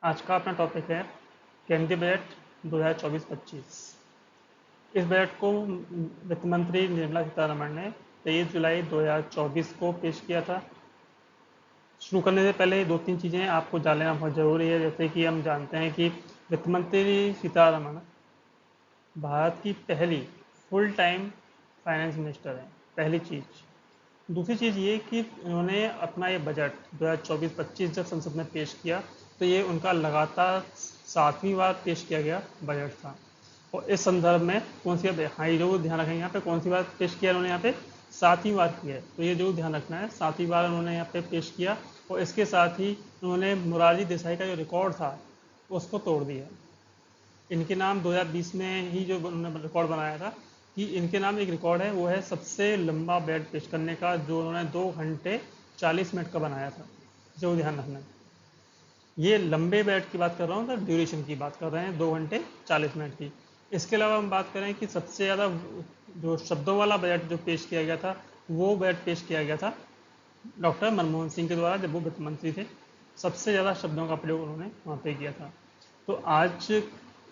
आज का अपना टॉपिक है केंद्रीय बजट 2024-25। इस बजट को वित्त मंत्री निर्मला सीतारमण ने 23 जुलाई 2024 को पेश किया था। शुरू करने से पहले दो तीन चीज़ें आपको जान लेना बहुत ज़रूरी है। जैसे कि हम जानते हैं कि वित्त मंत्री सीतारमण भारत की पहली फुल टाइम फाइनेंस मिनिस्टर है, पहली चीज़। दूसरी चीज़ ये कि इन्होंने अपना ये बजट 2024-25 जब संसद में पेश किया तो ये उनका लगातार 7वीं बार पेश किया गया बजट था। और इस संदर्भ में कौन सी बात, हाँ ये जरूर ध्यान रखेंगे यहाँ पे कौन सी बात पेश किया उन्होंने यहाँ पे 7वीं बार की है, तो ये जरूर ध्यान रखना है 7वीं बार उन्होंने यहाँ पे पेश किया। और इसके साथ ही उन्होंने मोरारजी देसाई का जो रिकॉर्ड था उसको तोड़ दिया। इनके नाम 2020 में ही जो उन्होंने रिकॉर्ड बनाया था कि इनके नाम एक रिकॉर्ड है, वो है सबसे लंबा बजट पेश करने का, जो उन्होंने 2 घंटे 40 मिनट का बनाया था। जो ध्यान रखना है, ये लंबे बजट की बात कर रहा हूँ, तो ड्यूरेशन की बात कर रहे हैं 2 घंटे 40 मिनट की। इसके अलावा हम बात करें कि सबसे ज़्यादा जो शब्दों वाला बजट जो पेश किया गया था, वो बजट पेश किया गया था डॉक्टर मनमोहन सिंह के द्वारा, जब वो वित्त मंत्री थे। सबसे ज़्यादा शब्दों का प्रयोग उन्होंने वहाँ पे किया था। तो आज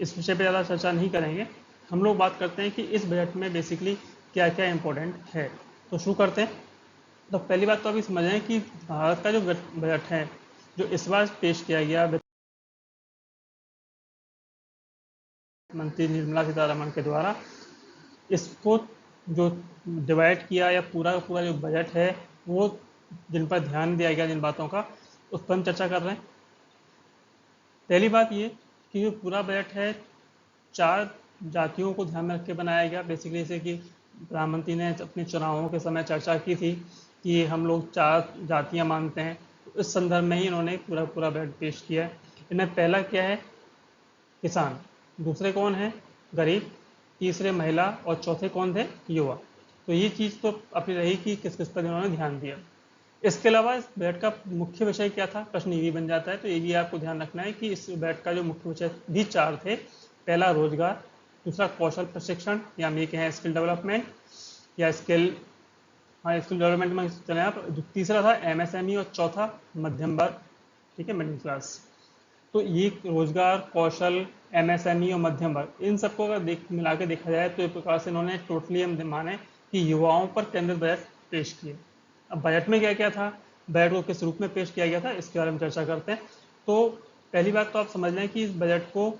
इस विषय पे ज़्यादा चर्चा नहीं करेंगे, हम लोग बात करते हैं कि इस बजट में बेसिकली क्या क्या इम्पोर्टेंट है। तो शुरू करते हैं। तो पहली बात तो अभी समझें कि भारत का जो बजट है, जो इस बार पेश किया गया वित्त मंत्री निर्मला सीतारमण के द्वारा, इसको जो डिवाइड किया या पूरा का पूरा जो बजट है, वो जिन पर ध्यान दिया गया, जिन बातों का, उस पर हम चर्चा कर रहे हैं। पहली बात ये कि जो पूरा बजट है 4 जातियों को ध्यान में रख के बनाया गया। बेसिकली जैसे कि प्रधानमंत्री ने अपने चुनावों के समय चर्चा की थी कि हम लोग 4 जातियां मानते हैं, तो इस संदर्भ में ही इन्होंने पूरा पूरा बजट पेश किया है। इनमें पहला क्या है, किसान। दूसरे कौन है, गरीब। तीसरे महिला। और चौथे कौन थे, युवा। तो ये चीज़ तो अपनी रही कि किस किस पर इन्होंने ध्यान दिया। इसके अलावा इस बजट का मुख्य विषय क्या था, प्रश्न ये भी बन जाता है। तो ये भी आपको ध्यान रखना है कि इस बजट का जो मुख्य विषय भी 4 थे। पहला रोजगार, दूसरा कौशल प्रशिक्षण या हम ये कहें स्किल डेवलपमेंट या स्किल, हाँ स्किल डेवलपमेंट में चले आप। तीसरा था एमएसएमई और चौथा मध्यम वर्ग, ठीक है, मिडिल क्लास। तो ये रोजगार, कौशल, एमएसएमई और मध्यम वर्ग, इन सबको अगर मिला के देखा जाए तो एक प्रकार से इन्होंने टोटली हम माने कि युवाओं पर केंद्रित बजट पेश किए। अब बजट में क्या क्या था, बजट को किस रूप में पेश किया गया था, इसके बारे में चर्चा करते हैं। तो पहली बात तो आप समझ लें कि इस बजट को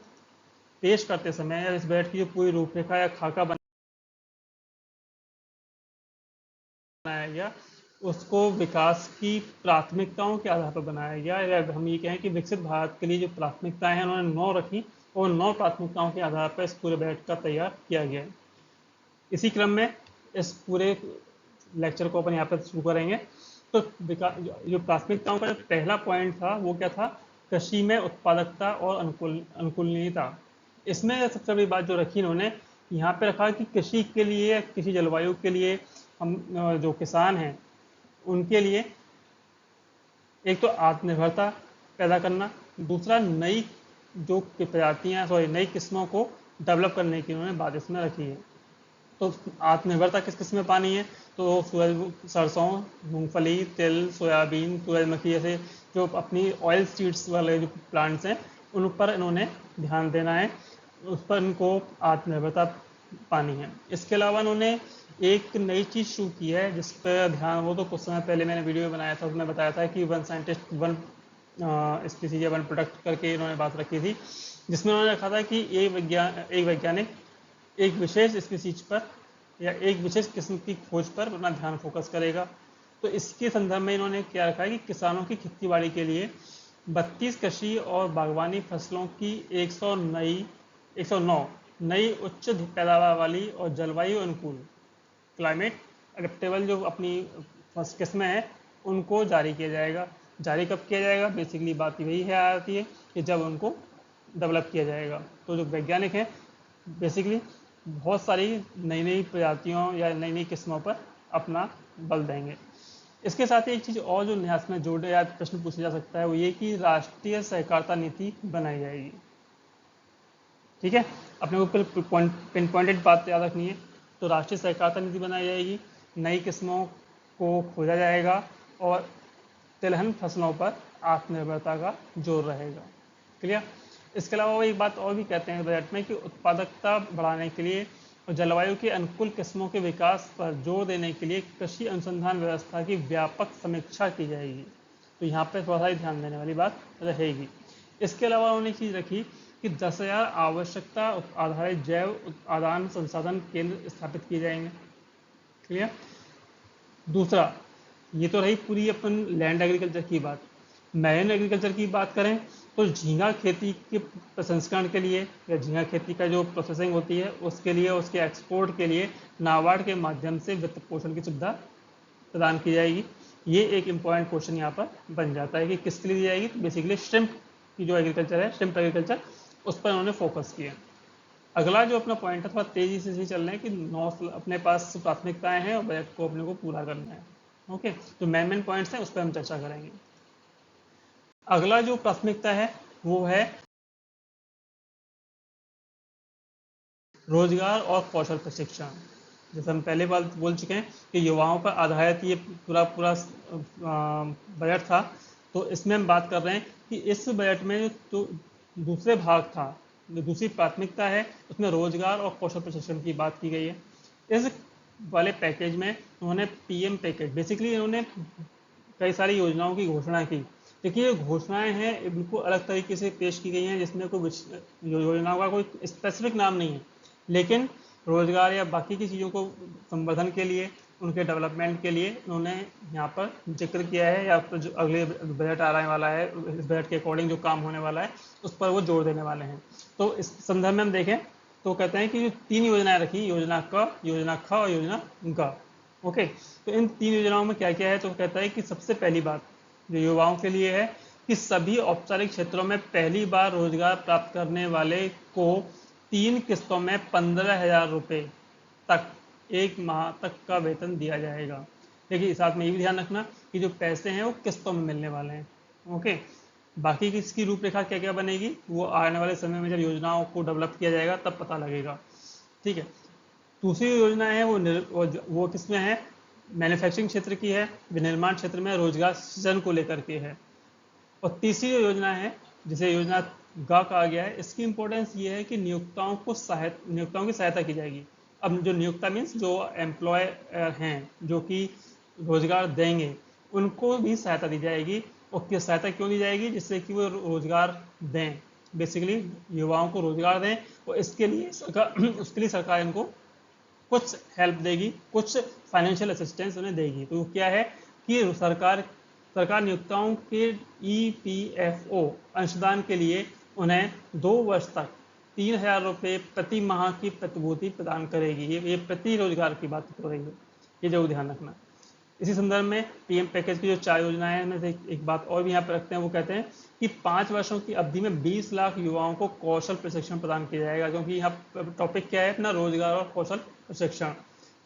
पेश करते समय या इस बजट की जो पूरी रूपरेखा या खाका बनाया गया, उसको विकास की प्राथमिकताओं के आधार पर बनाया गया। या हम ये कहें कि विकसित भारत के लिए जो प्राथमिकताएं हैं उन्होंने 9 रखी, और 9 प्राथमिकताओं के आधार पर इस पूरे बजट का तैयार किया गया है। इसी क्रम में इस पूरे लेक्चर को अपन यहाँ पर शुरू करेंगे। तो जो प्राथमिकताओं का जो पहला पॉइंट था वो क्या था, कृषि में उत्पादकता और अनुकूलनीयता। इसमें सबसे बड़ी बात जो रखी इन्होंने यहाँ पे रखा कि कृषि के लिए, कृषि जलवायु के लिए, हम जो किसान हैं उनके लिए एक तो आत्मनिर्भरता पैदा करना, दूसरा नई जो प्रजातियाँ, सॉरी नई किस्मों को डेवलप करने की उन्होंने बात इसमें रखी है। तो आत्मनिर्भरता किस किस में पानी है, तो सरसों, मूंगफली, तिल, सोयाबीन, सूरजमुखी जैसे जो अपनी ऑयल सीड्स वाले जो प्लांट्स हैं, उन पर इन्होंने ध्यान देना है, उस पर इनको आत्मनिर्भरता पानी है। इसके अलावा इन्होंने एक नई चीज़ शुरू की है जिस पर ध्यान, वो तो कुछ समय पहले मैंने वीडियो में बनाया था, उसमें बताया था कि वन साइंटिस्ट वन स्पीसीज या वन प्रोडक्ट करके इन्होंने बात रखी थी, जिसमें उन्होंने रखा था कि एक वैज्ञानिक एक विशेष स्पीसीज पर या एक विशेष किस्म की खोज पर अपना ध्यान फोकस करेगा। तो इसके संदर्भ में इन्होंने क्या रखा है कि किसानों की खेतीबाड़ी के लिए 32 कृषि और बागवानी फसलों की 109 नई उच्च पैदावार वाली और जलवायु अनुकूल क्लाइमेट एडेप्टेबल जो अपनी किस्में हैं उनको जारी किया जाएगा। जारी कब किया जाएगा, बेसिकली बात वही है आती है कि जब उनको डेवलप किया जाएगा। तो जो वैज्ञानिक हैं बेसिकली बहुत सारी नई नई प्रजातियों या नई नई किस्मों पर अपना बल देंगे। इसके साथ ही एक चीज़ और जो न्यास में जोड़े या प्रश्न पूछा जा सकता है वो ये कि राष्ट्रीय सहकारिता नीति बनाई जाएगी। ठीक है, अपने को पिन पॉइंटेड बात याद रखनी है। तो राष्ट्रीय सहकारिता नीति बनाई जाएगी, नई किस्मों को खोजा जाएगा और तिलहन फसलों पर आत्मनिर्भरता का जोर रहेगा। क्लियर। इसके अलावा वो एक बात और भी कहते हैं बजट में कि उत्पादकता बढ़ाने के लिए और जलवायु के अनुकूल किस्मों के विकास पर जोर देने के लिए कृषि अनुसंधान व्यवस्था की व्यापक समीक्षा की जाएगी। तो यहाँ पे थोड़ा सा ही ध्यान देने वाली बात रहेगी। इसके अलावा उन्होंने चीज़ रखी कि 10,000 आवश्यकता आधारित जैव आदान संसाधन केंद्र स्थापित किए जाएंगे। क्लियर। दूसरा, ये तो रही पूरी अपन लैंड एग्रीकल्चर की बात। मैरिन एग्रीकल्चर की बात करें तो झींगा खेती के प्रसंस्करण के लिए या झींगा खेती का जो प्रोसेसिंग होती है उसके लिए, उसके एक्सपोर्ट के लिए नाबार्ड के माध्यम से वित्त पोषण की सुविधा प्रदान की जाएगी। ये एक इम्पॉर्टेंट क्वेश्चन यहाँ पर बन जाता है कि किसके लिए दी जाएगी। तो बेसिकली श्रिम्प की जो एग्रीकल्चर है, श्रिम्प एग्रीकल्चर, उस पर उन्होंने फोकस किया। अगला जो अपना पॉइंट है थोड़ा तेजी से चल रहे हैं कि 9 अपने पास प्राथमिकताएं हैं और बजट को अपने को पूरा करना है। ओके, तो मेन पॉइंट्स हैं उस पर हम चर्चा करेंगे। अगला जो प्राथमिकता है वो है रोजगार और कौशल प्रशिक्षण। जैसे हम पहले बार बोल चुके हैं कि युवाओं पर आधारित ये पूरा बजट था। तो इसमें हम बात कर रहे हैं कि इस बजट में जो दूसरे भाग था, जो दूसरी प्राथमिकता है, उसमें रोजगार और कौशल प्रशिक्षण की बात की गई है। इस वाले पैकेज में उन्होंने पीएम पैकेज, बेसिकली इन्होंने कई सारी योजनाओं की घोषणा की। देखिए ये घोषणाएं हैं बिल्कुल अलग तरीके से पेश की गई हैं, जिसमें कोई योजनाओं का कोई स्पेसिफिक नाम नहीं है, लेकिन रोजगार या बाकी की चीज़ों को संवर्धन के लिए, उनके डेवलपमेंट के लिए उन्होंने यहाँ पर जिक्र किया है, या फिर जो अगले बजट आने वाला है इस बजट के अकॉर्डिंग जो काम होने वाला है उस पर वो जोर देने वाले हैं। तो इस संदर्भ में हम देखें तो कहते हैं कि जो 3 योजनाएं रखी, योजना क, योजना ख और योजना ग। ओके, तो इन 3 योजनाओं में क्या क्या है। तो कहता है कि सबसे पहली बात जो युवाओं के लिए है कि सभी औपचारिक क्षेत्रों में पहली बार रोजगार प्राप्त करने वाले को 3 किस्तों में 15,000 रुपये तक 1 माह तक का वेतन दिया जाएगा। देखिए साथ में ये भी ध्यान रखना कि जो पैसे हैं वो किस्तों में मिलने वाले हैं। ओके, बाकी की इसकी रूपरेखा क्या क्या बनेगी वो आने वाले समय में जब योजनाओं को डेवलप किया जाएगा तब पता लगेगा। ठीक है। दूसरी योजना है वो किसमें है, मैन्युफैक्चरिंग क्षेत्र की है, विनिर्माण क्षेत्र में रोजगार सृजन को लेकर के है। और तीसरी जो योजना है जिसे योजना ग कहा गया है, इसकी इंपॉर्टेंस ये है कि नियोक्ताओं की सहायता की जाएगी। अब जो नियोक्ता मीन्स जो एम्प्लॉय हैं जो कि रोजगार देंगे, उनको भी सहायता दी जाएगी। और किस सहायता क्यों दी जाएगी, जिससे कि वो रोजगार दें, बेसिकली युवाओं को रोजगार दें। और इसके लिए सरकार इनको कुछ हेल्प देगी, कुछ फाइनेंशियल असिस्टेंस उन्हें देगी। तो क्या है कि सरकार नियोक्ताओं के EPFO अंशदान के लिए उन्हें 2 वर्ष तक 3,000 रुपये प्रति माह की प्रतिभूति प्रदान करेगी। ये प्रति रोजगार की बात हो रही है, ये जरूर ध्यान रखना। इसी संदर्भ में पीएम पैकेज की जो 4 योजनाएं हैं, में से एक बात और भी यहाँ पर रखते हैं। वो कहते हैं कि 5 वर्षों की अवधि में 20 लाख युवाओं को कौशल प्रशिक्षण प्रदान किया जाएगा, क्योंकि यहाँ टॉपिक क्या है अपना, रोजगार और कौशल प्रशिक्षण।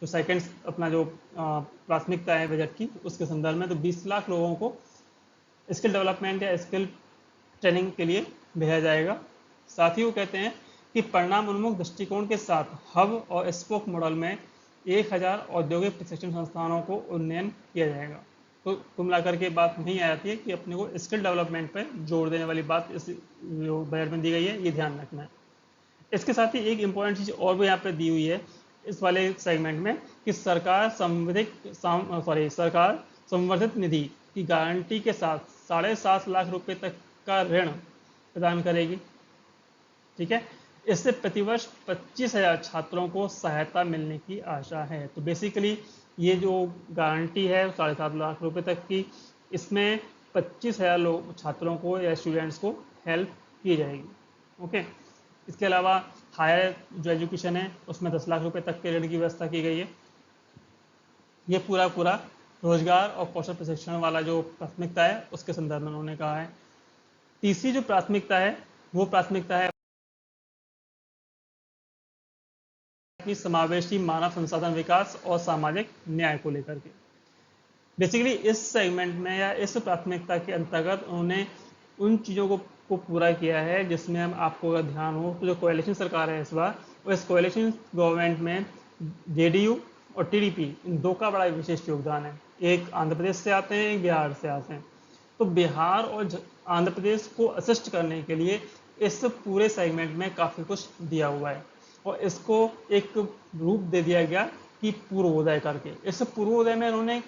तो सेकेंड अपना जो प्राथमिकता है बजट की, उसके संदर्भ में तो 20 लाख लोगों को स्किल डेवलपमेंट या स्किल ट्रेनिंग के लिए भेजा जाएगा। साथ ही वो कहते हैं कि परिणाम उन्मुख दृष्टिकोण के साथ हब और स्पोक मॉडल में 1,000 औद्योगिक प्रशिक्षण संस्थानों को उन्नयन किया जाएगा। तो कुल मिलाकर के बात नहीं आ जाती है कि अपने को स्किल डेवलपमेंट पर जोर देने वाली बात इस जो बजट में दी गई है, ये ध्यान रखना है। इसके साथ ही एक इम्पॉर्टेंट चीज़ और भी यहाँ पे दी हुई है इस वाले सेगमेंट में कि सरकार संवर्धित निधि की गारंटी के साथ 7.5 लाख रुपए तक का ऋण प्रदान करेगी। ठीक है, इससे प्रतिवर्ष 25,000 छात्रों को सहायता मिलने की आशा है। तो बेसिकली ये जो गारंटी है 7.5 लाख रुपए तक की, इसमें 25,000 लोग छात्रों को या स्टूडेंट्स को हेल्प की जाएगी। ओके, इसके अलावा हायर जो एजुकेशन है उसमें 10 लाख रुपए तक के ऋण की व्यवस्था की गई है। ये पूरा रोजगार और कौशल प्रशिक्षण वाला जो प्राथमिकता है उसके संदर्भ में उन्होंने कहा है। तीसरी जो प्राथमिकता है वो प्राथमिकता है कि समावेशी मानव संसाधन विकास और सामाजिक न्याय को लेकर के। बेसिकली इस सेगमेंट में या इस प्राथमिकता के अंतर्गत उन्होंने उन चीज़ों को पूरा किया है जिसमें हम आपको अगर ध्यान हो तो जो कोएलिशन सरकार है इस बार, और इस कोएलिशन गवर्नमेंट में JDU और TDP इन 2 का बड़ा विशेष योगदान है। एक आंध्र प्रदेश से आते हैं, एक बिहार से आते हैं। तो बिहार और आंध्र प्रदेश को असिस्ट करने के लिए इस पूरे सेगमेंट में काफ़ी कुछ दिया हुआ है और इसको एक रूप दे दिया गया कि पूर्वोदय करके। इस पूर्वोदय में इन्होंने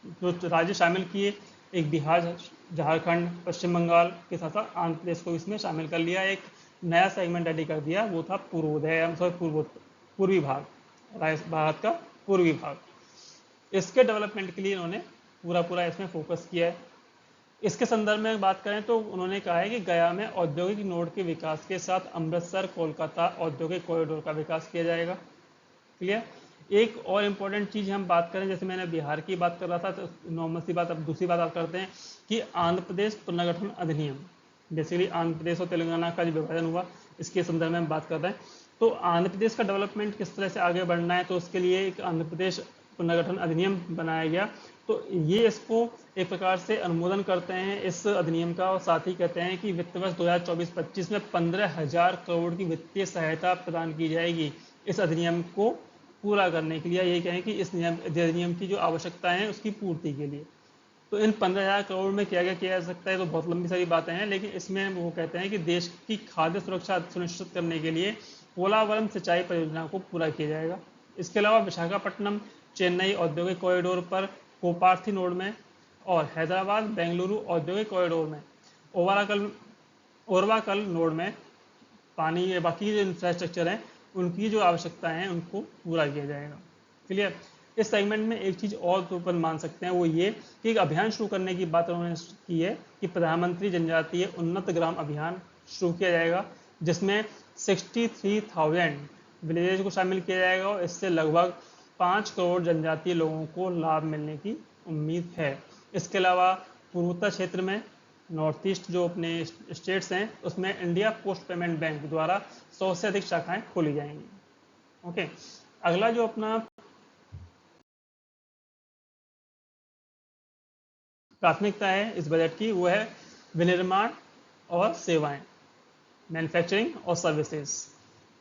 जो राज्य शामिल किए, एक बिहार, झारखंड, पश्चिम बंगाल के साथ साथ आंध्र प्रदेश को इसमें शामिल कर लिया। एक नया सेगमेंट रेडी कर दिया, वो था पूर्वोदय, पूर्वी भाग, भारत का पूर्वी भाग। इसके डेवलपमेंट के लिए इन्होंने पूरा पूरा इसमें फोकस किया है। इसके संदर्भ में बात करें तो उन्होंने कहा है कि गया में औद्योगिक नोड के विकास के साथ अमृतसर कोलकाता औद्योगिक कॉरिडोर का विकास किया जाएगा। क्लियर। एक और इम्पोर्टेंट चीज़ हम बात करें, जैसे मैंने बिहार की बात कर रहा था, तो नॉर्मल सी बात अब दूसरी बात आप करते हैं कि आंध्र प्रदेश पुनर्गठन अधिनियम, बेसिकली आंध्र प्रदेश और तेलंगाना का जो विभाजन हुआ, इसके संदर्भ में हम बात कर रहे हैं। तो आंध्र प्रदेश का डेवलपमेंट किस तरह से आगे बढ़ना है, तो उसके लिए एक आंध्र प्रदेश पुनर्गठन अधिनियम बनाया गया। तो ये इसको एक प्रकार से अनुमोदन करते हैं इस अधिनियम का, और साथ ही कहते हैं कि वित्त वर्ष 2024-25 में 15,000 करोड़ की वित्तीय सहायता प्रदान की जाएगी इस अधिनियम को पूरा करने के लिए। ये कहें कि इस अधिनियम की जो आवश्यकताएं हैं उसकी पूर्ति के लिए। तो इन 15,000 करोड़ में क्या क्या किया जा सकता है, तो बहुत लंबी सारी बातें हैं, लेकिन इसमें वो कहते हैं कि देश की खाद्य सुरक्षा सुनिश्चित करने के लिए पोलावरम सिंचाई परियोजना को पूरा किया जाएगा। इसके अलावा विशाखापट्टनम चेन्नई औद्योगिक कॉरिडोर पर कोपार्थी नोड में और हैदराबाद बेंगलुरु औद्योगिक कॉरिडोर में ओरवाकल नोड में पानी या बाकी जो इंफ्रास्ट्रक्चर हैं उनकी जो आवश्यकताएं हैं उनको पूरा किया जाएगा। क्लियर। इस सेगमेंट में एक चीज़ और तो अपन मान सकते हैं, वो ये कि एक अभियान शुरू करने की बात उन्होंने की है कि प्रधानमंत्री जनजातीय उन्नत ग्राम अभियान शुरू किया जाएगा, जिसमें 63,000 विलेजेज को शामिल किया जाएगा और इससे लगभग 5 करोड़ जनजातीय लोगों को लाभ मिलने की उम्मीद है। इसके अलावा पूर्वोत्तर क्षेत्र में नॉर्थ ईस्ट जो अपने स्टेट्स हैं उसमें इंडिया पोस्ट पेमेंट बैंक द्वारा 100 से अधिक शाखाएं खोली जाएंगी। ओके। अगला जो अपना प्राथमिकता है इस बजट की, वो है विनिर्माण और सेवाएं, मैन्युफैक्चरिंग और सर्विसेज।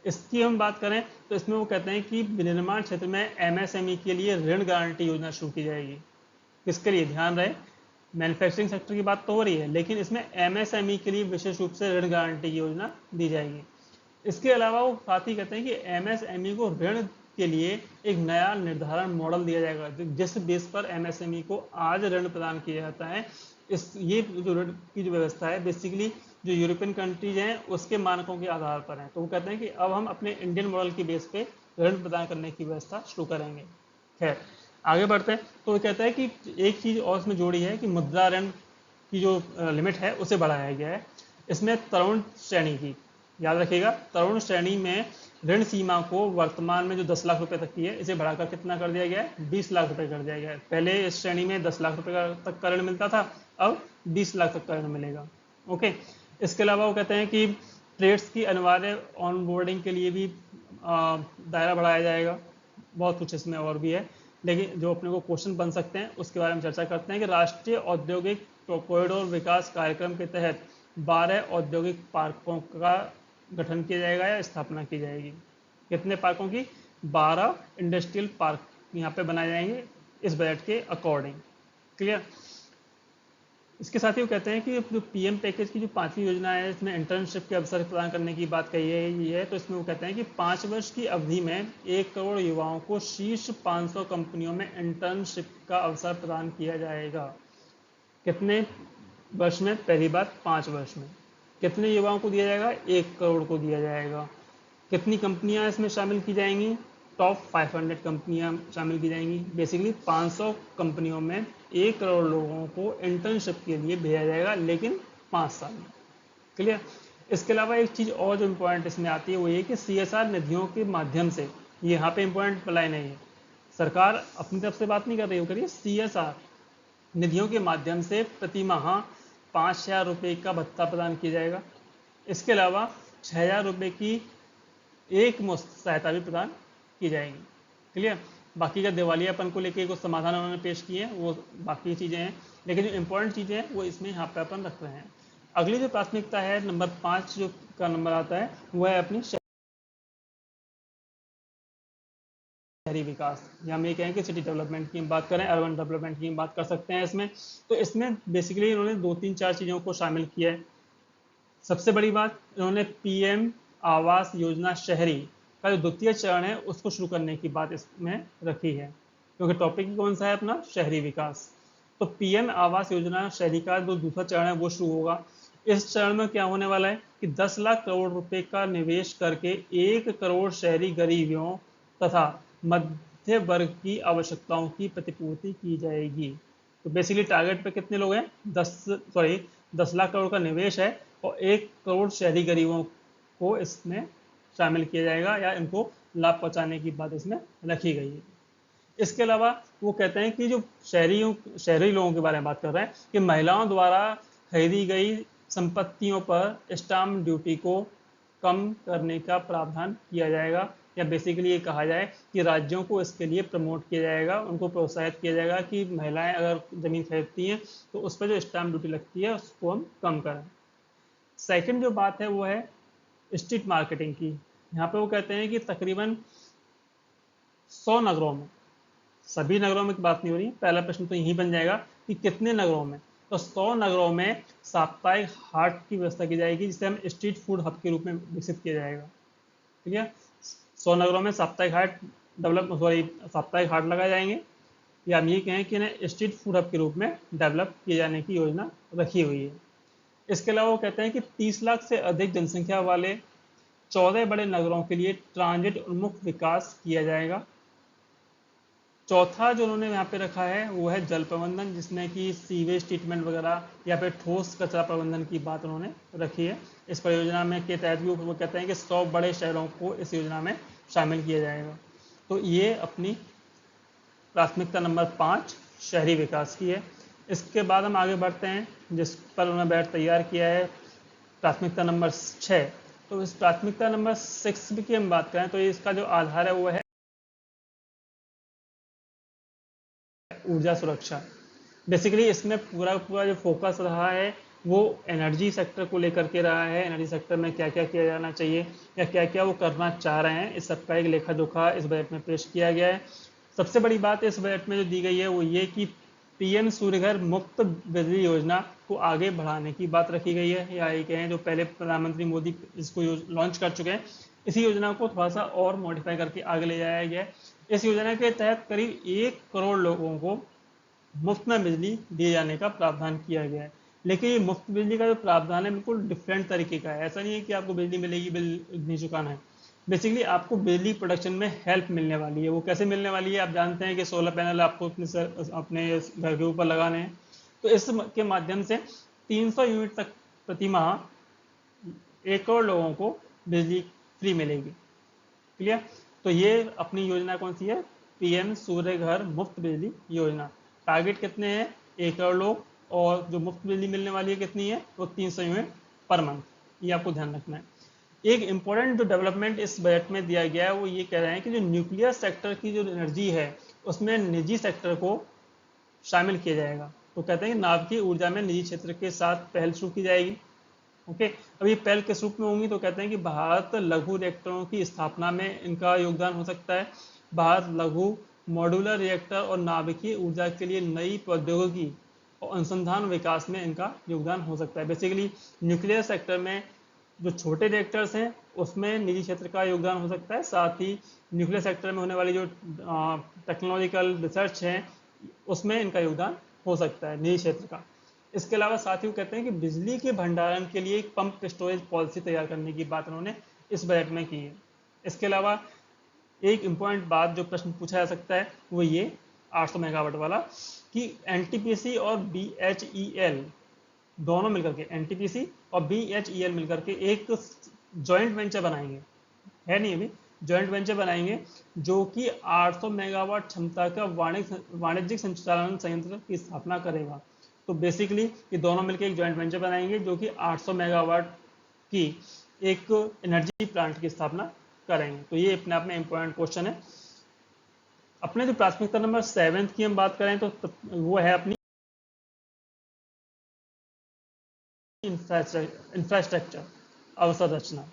इसकी हम बात करें तो इसमें वो कहते हैं कि विनिर्माण क्षेत्र में एमएसएमई के लिए ऋण गारंटी योजना शुरू की जाएगी। किसके लिए, ध्यान रहे, मैन्युफैक्चरिंग सेक्टर की बात तो हो रही है, लेकिन इसमें एमएसएमई के लिए विशेष रूप से ऋण गारंटी की योजना दी जाएगी। इसके अलावा वो साथ ही कहते हैं कि एमएसएमई को ऋण के लिए एक नया निर्धारण मॉडल दिया जाएगा, जिस बेस पर एमएसएमई को आज ऋण प्रदान किया जाता है। ये जो ऋण की जो व्यवस्था है बेसिकली जो यूरोपियन कंट्रीज हैं उसके मानकों के आधार पर है। तो वो कहते हैं कि अब हम अपने इंडियन मॉडल की बेस पे ऋण प्रदान करने की व्यवस्था शुरू करेंगे। खैर, आगे बढ़ते हैं। तो वो कहता है कि एक चीज़ और इसमें जोड़ी है कि मुद्रा ऋण की जो लिमिट है उसे बढ़ाया गया है। इसमें तरुण श्रेणी की, याद रखिएगा, तरुण श्रेणी में ऋण सीमा को वर्तमान में जो 10 लाख रुपए तक की है इसे बढ़ाकर कितना कर दिया गया है, 20 लाख रुपए कर दिया गया है। पहले इस श्रेणी में 10 लाख रुपए तक का ऋण मिलता था, अब 20 लाख तक का ऋण मिलेगा। ओके। इसके अलावा वो कहते हैं कि ट्रेड्स की अनिवार्य ऑन बोर्डिंग के लिए भी दायरा बढ़ाया जाएगा। बहुत कुछ इसमें और भी है, लेकिन जो अपने को क्वेश्चन बन सकते हैं उसके बारे में चर्चा करते हैं कि राष्ट्रीय औद्योगिक कॉरिडोर विकास कार्यक्रम के तहत 12 औद्योगिक पार्कों का गठन किया जाएगा या स्थापना की जाएगी। कितने पार्कों की, 12 इंडस्ट्रियल पार्क यहाँ पे बनाए जाएंगे इस बजट के अकॉर्डिंग। क्लियर। इसके साथ ही वो कहते हैं कि जो पीएम पैकेज की जो 5वीं योजना है इसमें इंटर्नशिप के अवसर प्रदान करने की बात कही है। तो इसमें वो कहते हैं कि 5 वर्ष की अवधि में 1 करोड़ युवाओं को शीर्ष 500 कंपनियों में इंटर्नशिप का अवसर प्रदान किया जाएगा। कितने वर्ष में, पहली बात 5 वर्ष में। कितने युवाओं को दिया जाएगा, 1 करोड़ को दिया जाएगा। कितनी कंपनियां इसमें शामिल की जाएंगी, टॉप 500 कंपनियां शामिल की जाएंगी। बेसिकली 500 कंपनियों में 1 करोड़ लोगों को इंटर्नशिप के लिए भेजा जाएगा, लेकिन 5 साल में। क्लियर। इसके अलावा एक चीज़ और जो इम्पोर्टेंट इसमें आती है वो ये कि CSR निधियों के माध्यम से, यहाँ पे इम्पोर्टेंट लाइन है, ये सरकार अपनी तरफ से बात नहीं कर रही, वो करिए CSR निधियों के माध्यम से प्रति माह 5,000 रुपये का भत्ता प्रदान किया जाएगा। इसके अलावा 6,000 रुपये की एक मुश्त सहायता भी प्रदान की जाएगी। क्लियर। बाकी का दिवालियापन को लेकर कुछ समाधान उन्होंने पेश किए हैं, वो बाकी चीज़ें हैं, लेकिन जो इंपॉर्टेंट चीज़ें हैं वो इसमें यहाँ पे अपन रख रहे हैं। अगली जो प्राथमिकता है नंबर 5 जो का नंबर आता है वो है अपनी शहरी शहरी विकास, या हम ये कहें कि सिटी डेवलपमेंट की बात करें, अर्बन डेवलपमेंट की बात कर सकते हैं इसमें। तो इसमें बेसिकली इन्होंने 2 3 4 चीज़ों को शामिल किया है। सबसे बड़ी बात, इन्होंने पीएम आवास योजना शहरी का जो द्वितीय चरण है उसको शुरू करने की बात इसमें रखी है, क्योंकि टॉपिक ही कौन सा है अपना, शहरी विकास। तो पीएम आवास योजना शहरी का जो दूसरा चरण है वो शुरू होगा। इस चरण में क्या होने वाला है कि 10 लाख करोड़ रुपए का निवेश करके 1 करोड़ शहरी गरीबों तथा मध्य वर्ग की आवश्यकताओं की प्रतिपूर्ति की जाएगी। तो बेसिकली टारगेट पे कितने लोग हैं, 10 लाख करोड़ का निवेश है, और 1 करोड़ शहरी गरीबों को इसमें शामिल किया जाएगा, या इनको लाभ पहुंचाने की बात इसमें रखी गई है। इसके अलावा वो कहते हैं कि जो शहरी लोगों के बारे में बात कर रहे हैं कि महिलाओं द्वारा खरीदी गई संपत्तियों पर स्टाम्प ड्यूटी को कम करने का प्रावधान किया जाएगा, या बेसिकली ये कहा जाए कि राज्यों को इसके लिए प्रमोट किया जाएगा, उनको प्रोत्साहित किया जाएगा कि महिलाएं अगर ज़मीन खरीदती हैं तो उस पर जो स्टाम्प ड्यूटी लगती है उसको हम कम करें। सेकंड जो बात है वो है स्ट्रीट मार्केटिंग की। यहाँ पे वो कहते हैं कि तकरीबन 100 नगरों में, सभी नगरों में की बात नहीं हो रही, पहला प्रश्न तो यही बन जाएगा कि कितने नगरों में, तो 100 नगरों में साप्ताहिक हाट की व्यवस्था की जाएगी, जिसे हम स्ट्रीट फूड हब के रूप में विकसित किया जाएगा। ठीक है, 100 नगरों में साप्ताहिक हाट लगाए जाएंगे, या हम ये कहें कि इन्हें स्ट्रीट फूड हब के रूप में डेवलप किए जाने की योजना रखी हुई है। इसके अलावा वो कहते हैं कि 30 लाख से अधिक जनसंख्या वाले 14 बड़े नगरों के लिए ट्रांजिट उन्मुख विकास किया जाएगा। चौथा जो उन्होंने यहाँ पे रखा है वो है जल प्रबंधन, जिसमें कि सीवेज ट्रीटमेंट वगैरह या फिर ठोस कचरा प्रबंधन की बात उन्होंने रखी है। इस परियोजना में के तहत भी वो कहते हैं कि 100 बड़े शहरों को इस योजना में शामिल किया जाएगा। तो ये अपनी प्राथमिकता नंबर 5 शहरी विकास की है। इसके बाद हम आगे बढ़ते हैं, जिस पर उन्होंने बैठ तैयार किया है प्राथमिकता नंबर 6। तो इस प्राथमिकता नंबर 6 की हम बात करें तो इसका जो आधार है वो है ऊर्जा सुरक्षा। बेसिकली इसमें पूरा पूरा जो फोकस रहा है वो एनर्जी सेक्टर को लेकर के रहा है, एनर्जी सेक्टर में क्या क्या किया जाना चाहिए या क्या क्या वो करना चाह रहे हैं, इस सबका एक लेखा जोखा इस बजट में पेश किया गया है। सबसे बड़ी बात इस बजट में जो दी गई है वो ये कि पीएम सूर्यघर मुफ्त बिजली योजना को आगे बढ़ाने की बात रखी गई है, या ये कहें जो पहले प्रधानमंत्री मोदी इसको लॉन्च कर चुके हैं, इसी योजना को थोड़ा सा और मॉडिफाई करके आगे ले जाया गया है। इस योजना के तहत करीब 1 करोड़ लोगों को मुफ्त में बिजली दिए जाने का प्रावधान किया गया है। लेकिन ये मुफ्त बिजली का जो प्रावधान है बिल्कुल डिफरेंट तरीके का है। ऐसा नहीं है कि आपको बिजली मिलेगी, बिल नहीं चुकाना है। बेसिकली आपको बिजली प्रोडक्शन में हेल्प मिलने वाली है। वो कैसे मिलने वाली है, आप जानते हैं कि सोलर पैनल आपको अपने घर के ऊपर लगाने हैं, तो इस के माध्यम से 300 यूनिट तक प्रति माह 1 करोड़ लोगों को बिजली फ्री मिलेगी। क्लियर। तो ये अपनी योजना कौन सी है, पीएम सूर्य घर मुफ्त बिजली योजना। टारगेट कितने हैं, 1 करोड़ लोग, और जो मुफ्त बिजली मिलने वाली है कितनी है, वो 300 यूनिट पर मंथ। ये आपको ध्यान रखना है। एक इंपॉर्टेंट जो डेवलपमेंट इस बजट में दिया गया है वो ये कह रहे हैं कि जो न्यूक्लियर सेक्टर की जो एनर्जी है उसमें निजी सेक्टर को शामिल किया जाएगा। तो कहते हैं कि नाभिकीय ऊर्जा में निजी क्षेत्र के साथ पहल शुरू की जाएगी। ओके, अब ये पहल किस रूप में होंगी, तो कहते हैं कि भारत लघु रिएक्टरों की स्थापना में इनका योगदान हो सकता है। भारत लघु मॉड्यूलर रिएक्टर और नाभिकीय ऊर्जा के लिए नई प्रौद्योगिकी और अनुसंधान विकास में इनका योगदान हो सकता है। बेसिकली न्यूक्लियर सेक्टर में जो छोटे रिएक्टर्स हैं उसमें निजी क्षेत्र का योगदान हो सकता है, साथ ही न्यूक्लियर सेक्टर में होने वाली जो टेक्नोलॉजिकल रिसर्च है उसमें इनका योगदान हो सकता है निजी क्षेत्र का। इसके अलावा साथ ही वो कहते हैं कि बिजली के भंडारण के लिए एक पंप स्टोरेज पॉलिसी तैयार करने की बात उन्होंने इस बजट में की है। इसके अलावा एक इम्पॉर्टेंट बात जो प्रश्न पूछा जा सकता है वो ये 800 मेगावाट वाला, कि एनटीपीसी और बीएचईएल दोनों मिलकर के, एनटीपीसी और बीएचईएल मिलकर के एक जॉइंट वेंचर बनाएंगे, है नहीं अभी, जॉइंट वेंचर बनाएंगे जो कि 800 मेगावाट क्षमता का वाणिज्यिक संचालन संयंत्र की स्थापना करेगा। तो बेसिकली ये दोनों मिलकर एक जॉइंट वेंचर बनाएंगे जो कि 800 मेगावाट की एक एनर्जी प्लांट की स्थापना करेंगे। तो ये अपने आप में इंपॉर्टेंट क्वेश्चन है। अपने जो प्राथमिकता नंबर 7 की हम बात करें तो वो है अपनी इंफ्रास्ट्रक्चर अवसंरचना।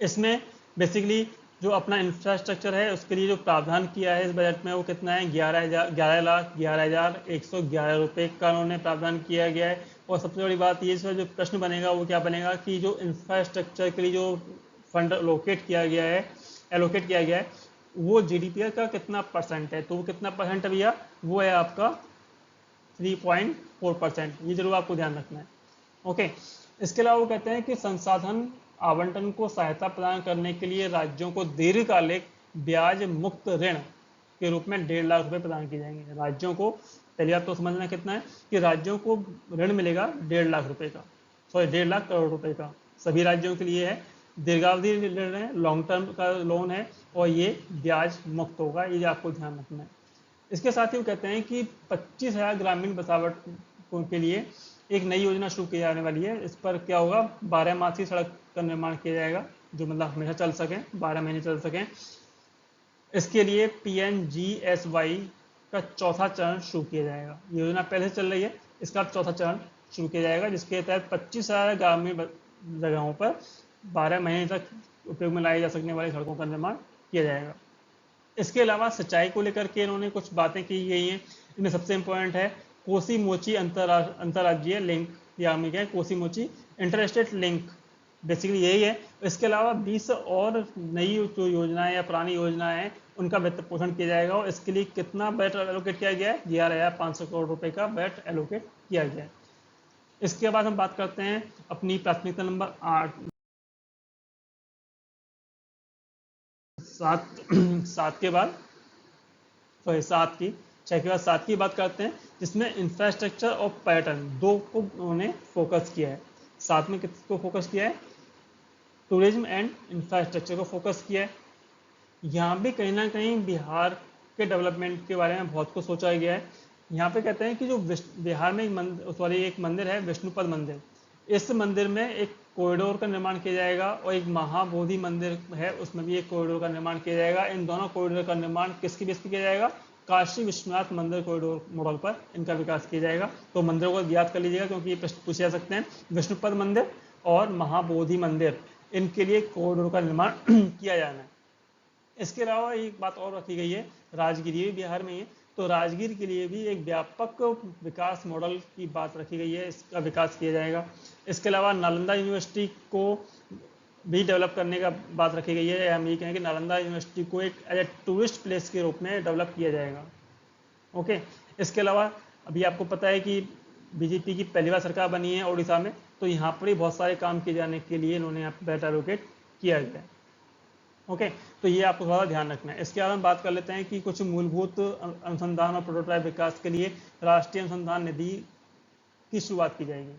इसमें बेसिकली जो अपना इंफ्रास्ट्रक्चर है उसके लिए जो प्रावधान किया है इस बजट में वो कितना है, 11,11,11,111 रुपये का उन्होंने प्रावधान किया गया है। और सबसे बड़ी बात ये जो प्रश्न बनेगा वो क्या बनेगा कि जो इंफ्रास्ट्रक्चर के लिए जो फंड एलोकेट किया गया है वो जीडीपी का कितना परसेंट है। तो वो कितना परसेंट है भैया, वो है आपका 3.4%। ये जरूर आपको ध्यान रखना है। ओके, इसके अलावा वो कहते हैं कि संसाधन आवंटन को सहायता प्रदान करने के लिए राज्यों को दीर्घकालिक ब्याज मुक्त ऋण के रूप में 1.5 लाख रुपए प्रदान किए जाएंगे। राज्यों को पहले आप तो समझना कितना है कि राज्यों को ऋण मिलेगा 1.5 लाख रुपए का, सॉरी 1.5 लाख करोड़ रुपए का, सभी राज्यों के लिए है। दीर्घावधि ऋण है, लॉन्ग टर्म का लोन है और ये ब्याज मुक्त होगा, ये आपको ध्यान रखना है। इसके साथ ही वो कहते हैं कि 25,000 ग्रामीण बसावटों के लिए एक नई योजना शुरू की जाने वाली है। इस पर क्या होगा, 12 मासी सड़क का निर्माण किया जाएगा जो मतलब हमेशा चल सके, 12 महीने चल सकें। इसके लिए PNGSY का चौथा चरण शुरू किया जाएगा। योजना पहले से चल रही है, इसका चौथा चरण शुरू किया जाएगा जिसके तहत 25,000 ग्रामीण जगहों पर 12 महीने तक उपयोग में लाई जा सकने वाली सड़कों का निर्माण किया जाएगा। इसके अलावा सिंचाई को लेकर के इन्होंने कुछ बातें की गई हैं। इनमें सबसे इम्पोर्टेंट है कोसी मोची अंतर्राज्यीय लिंक, या हमें क्या है कोसी मोची इंटरस्टेट लिंक, बेसिकली यही है। इसके अलावा 20 और नई जो योजनाएं या पुरानी योजनाएं हैं उनका वित्त पोषण किया जाएगा और इसके लिए कितना बजट एलोकेट किया गया है, 11,500 करोड़ रुपए का बजट एलोकेट किया गया है। इसके बाद हम बात करते हैं अपनी प्राथमिकता नंबर 7 के बाद, सॉरी 7 की बात करते हैं जिसमें इंफ्रास्ट्रक्चर और पर्यटन दो को उन्होंने फोकस किया है। 7 में किसको फोकस किया है, टूरिज्म एंड इंफ्रास्ट्रक्चर को फोकस किया है। यहाँ भी कहीं ना कहीं बिहार के डेवलपमेंट के बारे में बहुत कुछ सोचा गया है। यहाँ पे कहते हैं कि जो बिहार में एक मंदिर है विष्णुपद मंदिर, इस मंदिर में एक कॉरिडोर का निर्माण किया जाएगा और एक महाबोधि मंदिर है उसमें भी एक कॉरिडोर का निर्माण किया जाएगा। इन दोनों कॉरिडोर का निर्माण किसकी बेस पर किया जाएगा, काशी विश्वनाथ मंदिर कॉरिडोर मॉडल पर इनका विकास किया जाएगा। तो मंदिरों को याद कर लीजिएगा क्योंकि ये प्रश्न पूछे जा सकते हैं। विष्णुपद मंदिर और महाबोधि मंदिर, इनके लिए कॉरिडोर का निर्माण किया जाना है। इसके अलावा एक बात और रखी गई है, राजगीर, ये बिहार में ही है, तो राजगीर के लिए भी एक व्यापक विकास मॉडल की बात रखी गई है, इसका विकास किया जाएगा। इसके अलावा नालंदा यूनिवर्सिटी को भी डेवलप करने का बात रखी गई है। हम ये कहें कि नालंदा यूनिवर्सिटी को एक एज ए टूरिस्ट प्लेस के रूप में डेवलप किया जाएगा। ओके, इसके अलावा अभी आपको पता है कि बीजेपी की पहली बार सरकार बनी है उड़ीसा में, तो यहाँ पर ही बहुत सारे काम किए जाने के लिए इन्होंने यहाँ बजट एलोकेट किया गया है। ओके, तो ये आपको थोड़ा ध्यान रखना है। इसके बाद हम बात कर लेते हैं कि कुछ मूलभूत अनुसंधान और प्रोटोटाइप विकास के लिए राष्ट्रीय अनुसंधान निधि की शुरुआत की जाएगी।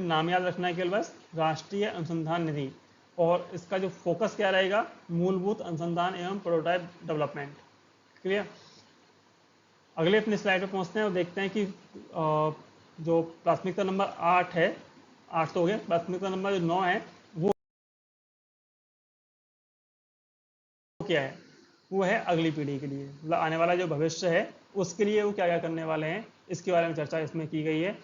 नाम याद रखना है केवल बस, राष्ट्रीय अनुसंधान निधि, और इसका जो फोकस क्या रहेगा, मूलभूत अनुसंधान एवं प्रोटोटाइप डेवलपमेंट। क्लियर। अगले अपने स्लाइड पे पहुंचते हैं और देखते हैं कि जो प्राथमिकता नंबर 8 है, 8 तो हो गया, प्राथमिकता नंबर 9 है वो क्या है, वो है अगली पीढ़ी के लिए, मतलब आने वाला जो भविष्य है उसके लिए वो क्या क्या करने वाले हैं, इसके बारे में चर्चा इसमें की गई है।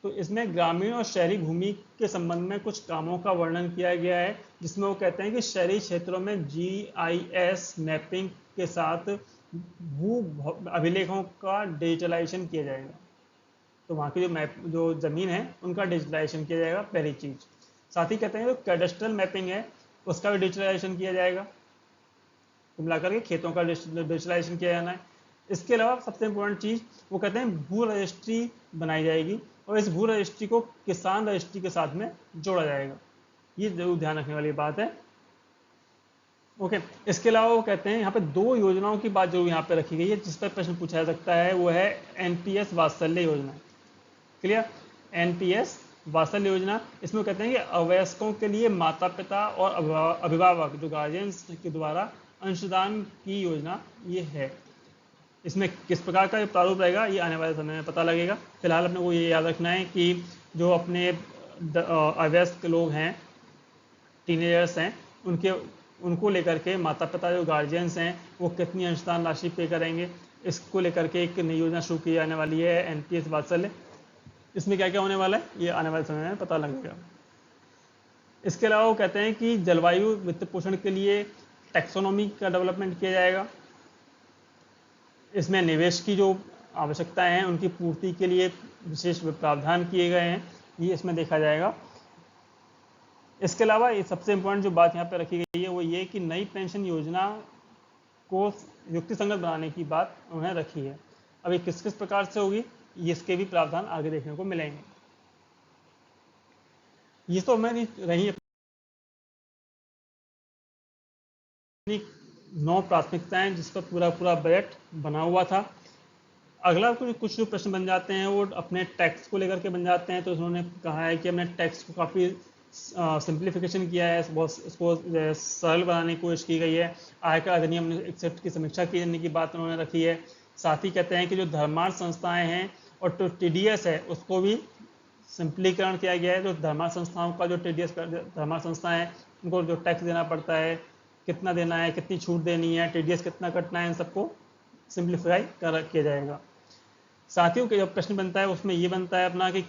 तो इसमें ग्रामीण और शहरी भूमि के संबंध में कुछ कामों का वर्णन किया गया है, जिसमें वो कहते हैं कि शहरी क्षेत्रों में GIS मैपिंग के साथ भू अभिलेखों का डिजिटलाइजेशन किया जाएगा। तो वहाँ की जो ज़मीन है उनका डिजिटलाइजेशन किया जाएगा, पहली चीज़। साथ ही कहते हैं जो कैडेस्ट्रल मैपिंग है उसका भी डिजिटलाइजेशन किया जाएगा, मिलाकर के खेतों का डिजिटलाइजेशन किया जाना है। इसके अलावा सबसे इंपॉर्टेंट चीज़ वो कहते हैं भू रजिस्ट्री बनाई जाएगी और इस भू रजिस्ट्री को किसान रजिस्ट्री के साथ में जोड़ा जाएगा। ये जरूर ध्यान रखने वाली बात है। ओके, इसके अलावा वो कहते हैं यहाँ पे 2 योजनाओं की बात जरूर यहाँ पे रखी गई है जिस पर प्रश्न पूछा जा सकता है, वो है NPS वात्सल्य योजना। क्लियर, NPS वात्सल्य योजना, इसमें कहते हैं कि अवयस्कों के लिए माता पिता और अभिभावक जो गार्जियंस के द्वारा अंशदान की योजना ये है। इसमें किस प्रकार का प्रारूप रहेगा ये आने वाले समय में पता लगेगा। फिलहाल अपने को ये याद रखना है कि जो अपने अवयस्क लोग हैं, टीनेजर्स हैं, उनको लेकर के माता पिता जो गार्जियंस हैं वो कितनी अंशदान राशि पे करेंगे, इसको लेकर के एक नई योजना शुरू की जाने वाली है NPS वात्सल्य। इसमें क्या क्या होने वाला है ये आने वाले समय में पता लगेगा। इसके अलावा वो कहते हैं कि जलवायु वित्त पोषण के लिए टैक्सोनॉमी का डेवलपमेंट किया जाएगा। इसमें निवेश की जो आवश्यकताएं हैं उनकी पूर्ति के लिए विशेष प्रावधान किए गए हैं, ये इसमें देखा जाएगा। इसके अलावा ये सबसे इम्पोर्टेंट जो बात यहाँ पे रखी गई है वो ये कि नई पेंशन योजना को युक्तिसंगत बनाने की बात उन्होंने रखी है। अब ये किस किस प्रकार से होगी, इसके भी प्रावधान आगे देखने को मिलेंगे। ये तो हमारी रही अपनी 9 प्राथमिकताएं जिस पर पूरा पूरा बजट बना हुआ था। अगला कुछ जो प्रश्न बन जाते हैं वो अपने टैक्स को लेकर के बन जाते हैं। तो उन्होंने कहा है कि हमने टैक्स को काफ़ी सिंप्लीफिकेशन किया है, इसको सरल बनाने की कोशिश की गई है। आयकर अधिनियम 61 की समीक्षा करने की बात उन्होंने रखी है। साथ ही कहते हैं कि जो धर्मार्थ संस्थाएं हैं और जो TDS है उसको भी सिंपलीकरण किया गया है। जो धर्मार्थ संस्थाओं का जो TDS धर्मार्थ संस्थाएं हैं उनको जो टैक्स देना पड़ता है, कितना देना है, कितनी छूट देनी है, TDS कितना कटना है, इन सबको सिंप्लीफाई किया जाएगा। साथियों के जब प्रश्न बनता है उसमें ये बनता है अपना कि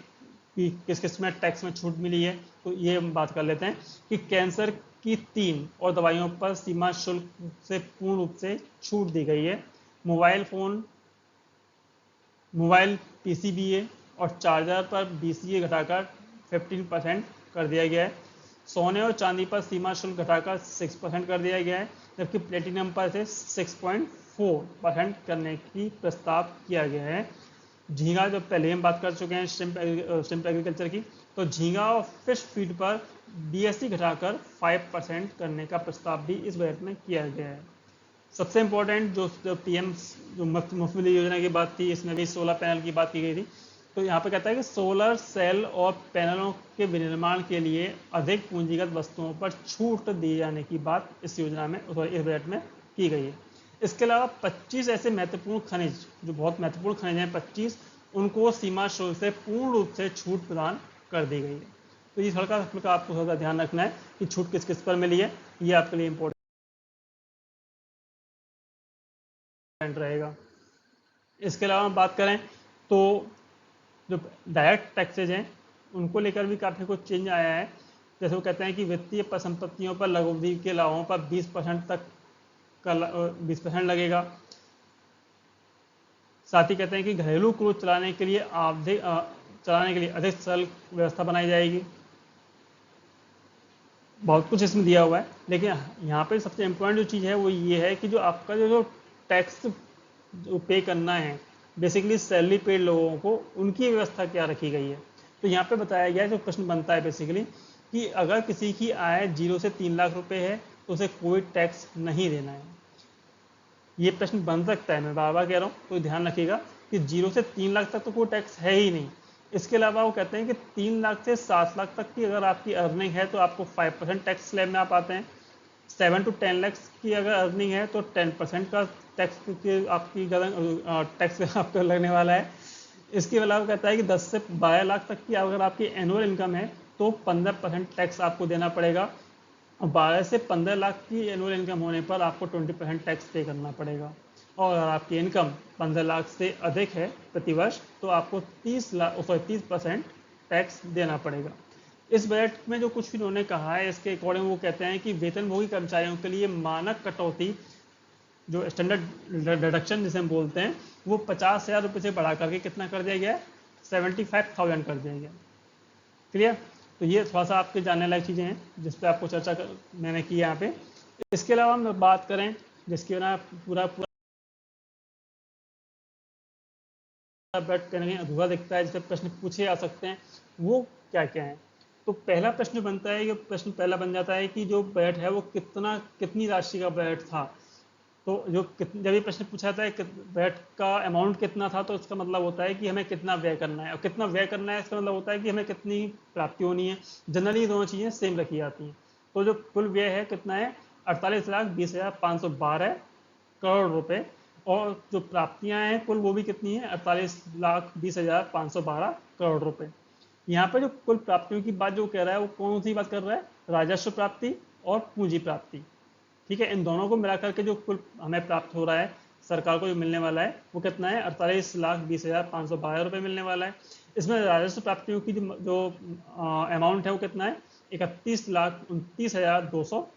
किस किस में टैक्स में छूट मिली है। तो ये हम बात कर लेते हैं कि कैंसर की 3 और दवाइयों पर सीमा शुल्क से पूर्ण रूप से छूट दी गई है। मोबाइल फोन, मोबाइल PCBA और चार्जर पर BCA घटाकर 15% कर दिया गया है। सोने और चांदी पर सीमा शुल्क घटाकर 6% कर दिया गया है, जबकि प्लेटिनम पर से 6.4% करने की प्रस्ताव किया गया है। झींगा, जो पहले हम बात कर चुके हैं श्रिम्प एग्रीकल्चर की, तो झींगा और फिश फीड पर BST घटाकर 5% करने का प्रस्ताव भी इस बजट में किया गया है। सबसे इम्पोर्टेंट जो PM जो मुफ्त बिजली योजना की बात थी, इसमें भी सोलर पैनल की बात की गई थी। तो यहाँ पे कहता है कि सोलर सेल और पैनलों के विनिर्माण के लिए अधिक पूंजीगत वस्तुओं पर छूट दिए जाने की बात इस योजना में, इस बजट में की गई है। इसके अलावा 25 ऐसे महत्वपूर्ण खनिज, जो बहुत महत्वपूर्ण खनिज हैं 25, उनको सीमा शुल्क से पूर्ण रूप से छूट प्रदान कर दी गई है। तो ये थोड़ा आपको थोड़ा ध्यान रखना है कि छूट किस किस पर मिली है, ये आपके लिए इम्पोर्टेंट रहेगा। इसके अलावा हम बात करें तो जो डायरेक्ट टैक्सेज हैं उनको लेकर भी काफ़ी कुछ चेंज आया है। जैसे वो कहते हैं कि वित्तीय परिसंपत्तियों पर लघु अवधि के लाभों पर 20% तक का 20% लगेगा। साथ ही कहते हैं कि घरेलू क्रूज चलाने के लिए अधिक सरल व्यवस्था बनाई जाएगी। बहुत कुछ इसमें दिया हुआ है, लेकिन यहाँ पे सबसे इम्पोर्टेंट जो चीज़ है वो ये है कि जो आपका जो टैक्स जो पे करना है बेसिकली सैलरी पेड लोगों को, उनकी व्यवस्था क्या रखी गई है। तो यहाँ पे बताया गया है, जो प्रश्न बनता है बेसिकली कि अगर किसी की आय 0 से 3 लाख रुपए है तो उसे कोई टैक्स नहीं देना है। ये प्रश्न बन सकता है, मैं बार बार कह रहा हूँ, तो ध्यान रखिएगा कि 0 से 3 लाख तक तो कोई टैक्स है ही नहीं। इसके अलावा वो कहते हैं कि 3 लाख से 7 लाख तक की अगर आपकी अर्निंग है तो आपको 5% टैक्स स्लैब में आप आते हैं। 7 to 10 लाख की अगर अर्निंग है तो 10% का टैक्स आपकी टैक्स आपको लगने वाला है। इसके अलावा कहता है कि 10 से 12 लाख तक की अगर आपकी एनुअल इनकम है तो 15% टैक्स आपको देना पड़ेगा। 12 से 15 लाख की एनुअल इनकम होने पर आपको 20% टैक्स पे करना पड़ेगा। और अगर आपकी इनकम 15 लाख से अधिक है प्रतिवर्ष तो आपको 30% टैक्स देना पड़ेगा। इस बजट में जो कुछ भी उन्होंने कहा है इसके अकॉर्डिंग वो कहते हैं कि वेतनभोगी कर्मचारियों के लिए मानक कटौती, जो स्टैंडर्ड डिडक्शन जिसे हम बोलते हैं, वो 50,000 रुपये से बढ़ा करके कितना कर दिया गया है, 75,000 कर दिया गया। क्लियर। तो ये थोड़ा सा आपके जानने लायक चीज़ें हैं जिस पे आपको चर्चा मैंने की यहाँ पे। इसके अलावा हम बात करें जिसके ना पूरा बजट कहीं ना कहीं अधूरा दिखता है, जिससे प्रश्न पूछे जा सकते हैं, वो क्या क्या है। तो पहला प्रश्न बनता है, ये प्रश्न पहला बन जाता है कि जो बजट है वो कितनी राशि का बजट था। तो जब ये प्रश्न पूछा जाता है बजट का अमाउंट कितना था, तो इसका मतलब होता है कि हमें कितना व्यय करना है, और कितना व्यय करना है इसका मतलब होता है कि हमें कितनी प्राप्ति होनी है। जनरली दोनों चीज़ें सेम रखी जाती हैं। तो जो कुल व्यय है कितना है, 48,20,512 करोड़ रुपए, और जो प्राप्तियां हैं कुल वो भी कितनी है, 48,20,512 करोड़ रुपए। यहाँ पर जो कुल प्राप्तियों की बात जो कह रहा है वो कौन सी बात कर रहा है, राजस्व प्राप्ति और पूंजी प्राप्ति। ठीक है, इन दोनों को मिलाकर के जो कुल हमें प्राप्त हो रहा है, सरकार को जो मिलने वाला है वो कितना है, 48,20,512 रुपये मिलने वाला है। इसमें राजस्व प्राप्तियों की जो अमाउंट है वो कितना है, 31,29,200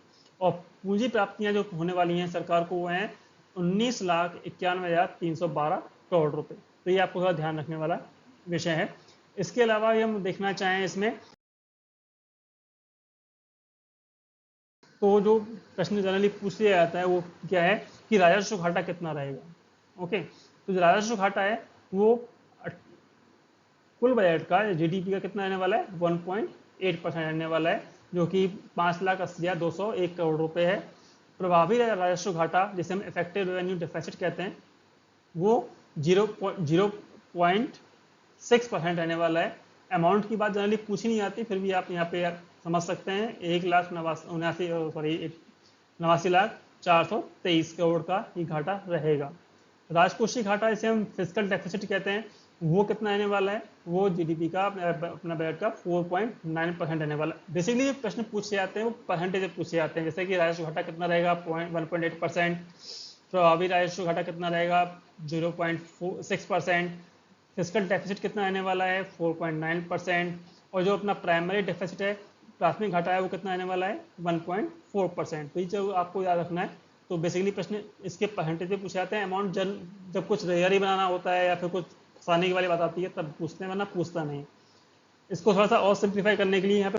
और पूंजी प्राप्तियां जो होने वाली हैं सरकार को वो हैं 19,91,312 करोड़ रुपए। तो ये आपको थोड़ा ध्यान रखने वाला विषय है। इसके अलावा ये हम देखना चाहें इसमें, तो जो प्रश्न जनरली पूछ लिया जाता है वो क्या है कि राजस्व घाटा कितना रहेगा। ओके, तो जो राजस्व घाटा है वो कुल बजट का जीडीपी का कितना रहने वाला है 1.8% रहने वाला है, जो कि 5,80,201 करोड़ रुपए है। प्रभावी राजस्व घाटा जिसे हम इफेक्टिव रेवेन्यू डेफिसिट कहते हैं वो 0.6% रहने वाला है। अमाउंट की बात जनरली पूछी नहीं आती, फिर भी आप यहाँ पे समझ सकते हैं 1,89,423 करोड़ का ही घाटा रहेगा। राजकोषीय घाटा जिसे हम फिजिकल डेफिसिट कहते हैं वो कितना रहने वाला है, वो जीडीपी का अपना बजट का 4.9% रहने वाला है। बेसिकली जो प्रश्न पूछे जाते हैं वो परसेंटेज पूछे जाते हैं, जैसे कि राजस्व घाटा कितना रहेगा 1.8%, प्रभावी राजस्व घाटा कितना रहेगा 0.6%, फिजिकल डेफिसिट कितना रहने वाला है 4.9%, और जो अपना प्राइमरी डेफिसिट है प्राथमिक घाटा है वो कितना रहने वाला है 1.4%। तो ये जो आपको याद रखना है। तो बेसिकली प्रश्न इसके परसेंटेज पे पूछे जाते हैं। अमाउंट जब कुछ रेयर ही बनाना होता है या फिर कुछ आसानी की वाली बात आती है तब पूछते हैं, वरना पूछता नहीं। इसको थोड़ा सा और सिंप्लीफाई करने के लिए यहाँ पे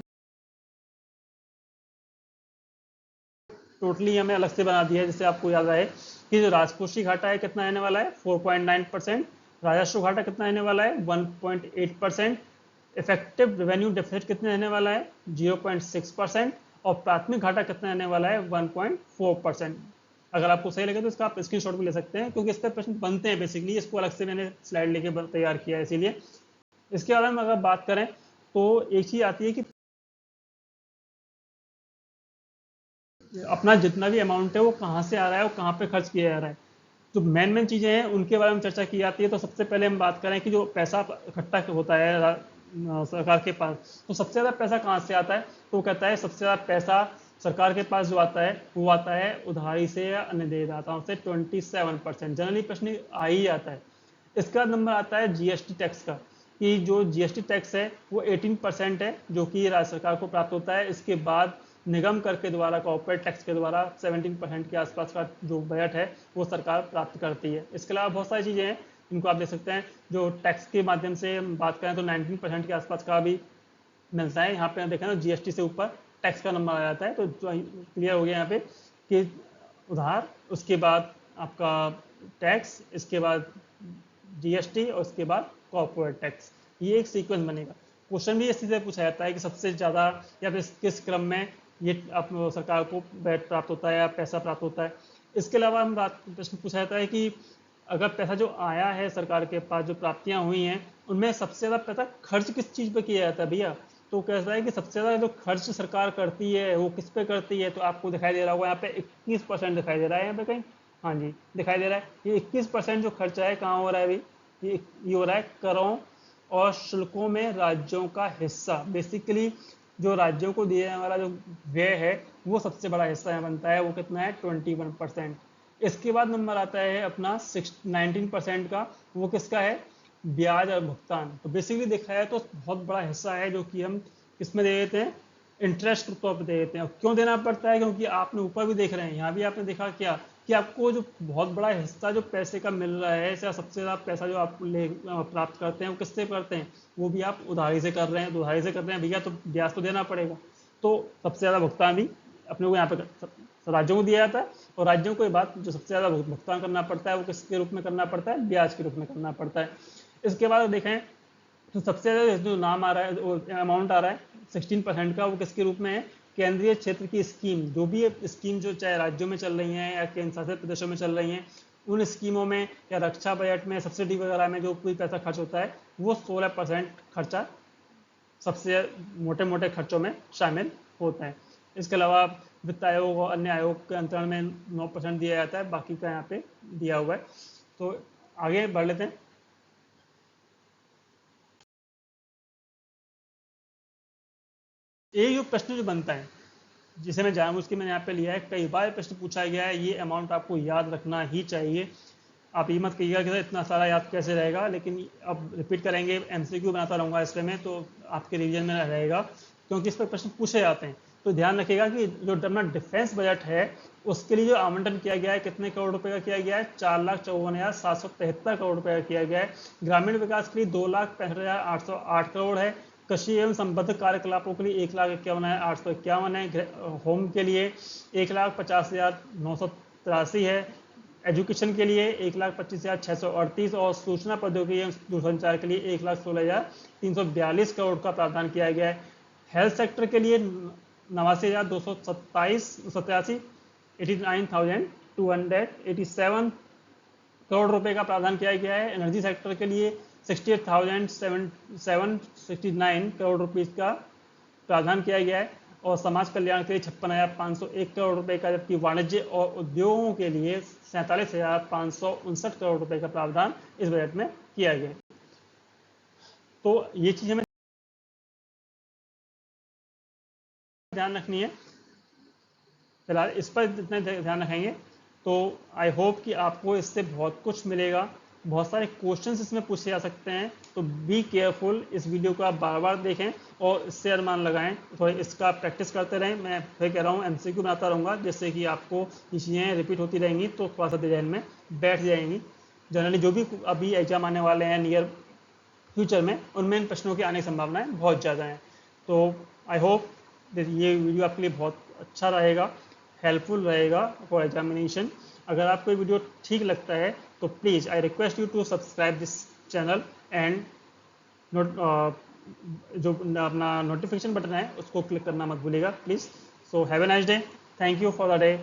टोटली हमें अलग से बना दिया है, जिससे आपको याद रहे कि जो राजकोषीय घाटा है कितना रहने वाला है 4.9%, राजस्व घाटा कितना रहने वाला है 1.8%, इफेक्टिव रेवेन्यू डेफिसिट कितने रहने वाला है 0.6%, और प्राथमिक घाटा कितना रहने वाला है 1.4%। अगर आपको सही लगे तो इसका आप स्क्रीनशॉट भी ले सकते हैं, क्योंकि इस पर प्रश्न बनते हैं बेसिकली, इसको अलग से मैंने स्लाइड लेके तैयार किया है इसीलिए। इसके अलावा हम अगर बात करें तो एक चीज आती है कि अपना जितना भी अमाउंट है वो कहाँ से आ रहा है और कहाँ पे खर्च किया जा रहा है। जो मेन चीज़ें हैं उनके बारे में चर्चा की जाती है। तो सबसे पहले हम बात करें कि जो पैसा इकट्ठा होता है सरकार के पास, तो सबसे ज़्यादा पैसा कहाँ से आता है, तो वो कहता है सबसे ज़्यादा पैसा सरकार के पास जो आता है वो आता है उधारी से या अन्य देयदाताओं से 27%। जनरली प्रश्न आ ही जाता है। इसका नंबर आता है जीएसटी टैक्स का, कि जो जीएसटी टैक्स है वो 18% है जो कि राज्य सरकार को प्राप्त होता है। इसके बाद निगम कर के द्वारा, कॉर्पोरेट टैक्स के द्वारा 17% के आसपास का जो बजट है वो सरकार प्राप्त करती है। इसके अलावा बहुत सारी चीज़ें हैं इनको आप देख सकते हैं। जो टैक्स के माध्यम से बात करें तो 19% के आसपास का भी मिलता है। यहाँ पे देखें तो जीएसटी से ऊपर टैक्स का नंबर आ जाता है। तो क्लियर हो गया यहाँ पे कि उधार, उसके बाद आपका टैक्स, इसके बाद जीएसटी और उसके बाद कॉर्पोरेट टैक्स, ये एक सीक्वेंस बनेगा। क्वेश्चन भी इसी से पूछा जाता है कि सबसे ज़्यादा या फिर किस क्रम में ये आप सरकार को बैट प्राप्त होता है या पैसा प्राप्त होता है। इसके अलावा हम बात प्रश्न पूछा जाता है कि अगर पैसा जो आया है सरकार के पास, जो प्राप्तियां हुई हैं, उनमें सबसे ज़्यादा पैसा खर्च किस चीज़ पे किया जाता है भैया। तो कहता है कि सबसे ज़्यादा जो खर्च सरकार करती है वो किस पे करती है। तो आपको दिखाई दे रहा होगा यहाँ पे 21% दिखाई दे रहा है यहाँ पे कहीं, हाँ जी दिखाई दे रहा है। ये 21% जो खर्चा है कहाँ हो रहा है अभी, ये हो रहा है करों और शुल्कों में राज्यों का हिस्सा। बेसिकली जो राज्यों को दिए जाने वाला जो व्यय है वो सबसे बड़ा हिस्सा यहाँ बनता है, वो कितना है 21%। इसके बाद नंबर आता है अपना 19% का, वो किसका है ब्याज और भुगतान। तो बेसिकली देखा है तो बहुत बड़ा हिस्सा है जो कि हम किसमें दे देते हैं, इंटरेस्ट के तौर पर दे देते हैं। क्यों देना पड़ता है, क्योंकि आपने ऊपर भी देख रहे हैं, यहाँ भी आपने देखा क्या कि आपको जो बहुत बड़ा हिस्सा जो पैसे का मिल रहा है, या सबसे ज़्यादा पैसा जो आप प्राप्त करते हैं वो किससे करते हैं, वो भी आप उधारी से कर रहे हैं। तो उधारी से कर रहे हैं भैया तो ब्याज तो देना पड़ेगा। तो सबसे ज़्यादा भुगतान भी अपने को यहाँ पे राज्यों को दिया जाता है। और राज्यों को ये बात जो सबसे ज़्यादा भुगतान करना पड़ता है वो किसके रूप में करना पड़ता है, ब्याज के रूप में करना पड़ता है। इसके बाद देखें तो सबसे ज़्यादा जो नाम आ रहा है, अमाउंट आ रहा है 16% का, वो किसके रूप में है, केंद्रीय क्षेत्र की स्कीम। जो भी स्कीम जो चाहे राज्यों में चल रही हैं या केंद्र शासित प्रदेशों में चल रही हैं, उन स्कीमों में या रक्षा बजट में सब्सिडी वगैरह में जो कोई पैसा खर्च होता है वो 16% खर्चा सबसे मोटे मोटे खर्चों में शामिल होता है। इसके अलावा वित्त आयोग और अन्य आयोग के अंतरण में 9% दिया जाता है, बाकी का यहाँ पे दिया हुआ है। तो आगे बढ़ लेते हैं। एक जो प्रश्न जो बनता है जिसे मैं जानबूझ के मैंने यहाँ पे लिया है, कई बार प्रश्न पूछा गया है, ये अमाउंट आपको याद रखना ही चाहिए। आप ये मत कहिएगा कि इतना सारा याद कैसे रहेगा, लेकिन अब रिपीट करेंगे, एमसीक्यू बनाता रहूँगा इसमें में, तो आपके रिवीजन में रहेगा, क्योंकि इस पर प्रश्न पूछे जाते हैं। तो ध्यान रखिएगा कि जो अपना डिफेंस बजट है उसके लिए जो आवंटन किया गया है कितने करोड़ रुपए का किया गया है, 4,54,773 करोड़ रुपए का किया गया है। ग्रामीण विकास के लिए 2,65,808 करोड़ है। कृषि एवं संबद्ध कार्यकलापों के लिए 1,51,851 है। होम के लिए 1,50,983 है। एजुकेशन के लिए 1,25,638 और सूचना प्रौद्योगिकी एवं दूरसंचार के लिए 1,16,342 करोड़ का प्रावधान किया गया है। हेल्थ सेक्टर के लिए 89,287 89,287 करोड़ रुपए का प्रावधान किया गया है। एनर्जी सेक्टर के लिए 68,769 करोड़ रुपीस का प्रावधान किया गया है और समाज कल्याण के लिए 56,501 करोड़ रुपए का, जबकि वाणिज्य और उद्योगों के लिए 47,559 करोड़ रुपए का प्रावधान इस बजट में किया गया है। तो ये चीज हमें ध्यान रखनी है। फिलहाल इस पर जितना ध्यान रखेंगे तो आई होप कि आपको इससे बहुत कुछ मिलेगा। बहुत सारे क्वेश्चंस इसमें पूछे जा सकते हैं, तो बी केयरफुल। इस वीडियो को आप बार बार देखें और इससे अनुमान लगाएं, थोड़ा इसका प्रैक्टिस करते रहें। मैं फिर कह रहा हूँ MCQ बनाता रहूँगा, जिससे कि आपको ये चीज़ें रिपीट होती रहेंगी तो थोड़ा सा डिजाइन में बैठ जाएंगी। जनरली जो भी अभी एग्जाम आने वाले हैं नियर फ्यूचर में, उनमें इन प्रश्नों की आने की संभावनाएं बहुत ज़्यादा हैं। तो आई होप ये वीडियो आपके लिए बहुत अच्छा रहेगा, हेल्पफुल रहेगा फॉर एग्जामिनेशन। अगर आपको ये वीडियो ठीक लगता है तो please I request you to subscribe this channel and जो अपना नोटिफिकेशन बटन है उसको क्लिक करना मत भूलिएगा please. So have a nice day, thank you for the day.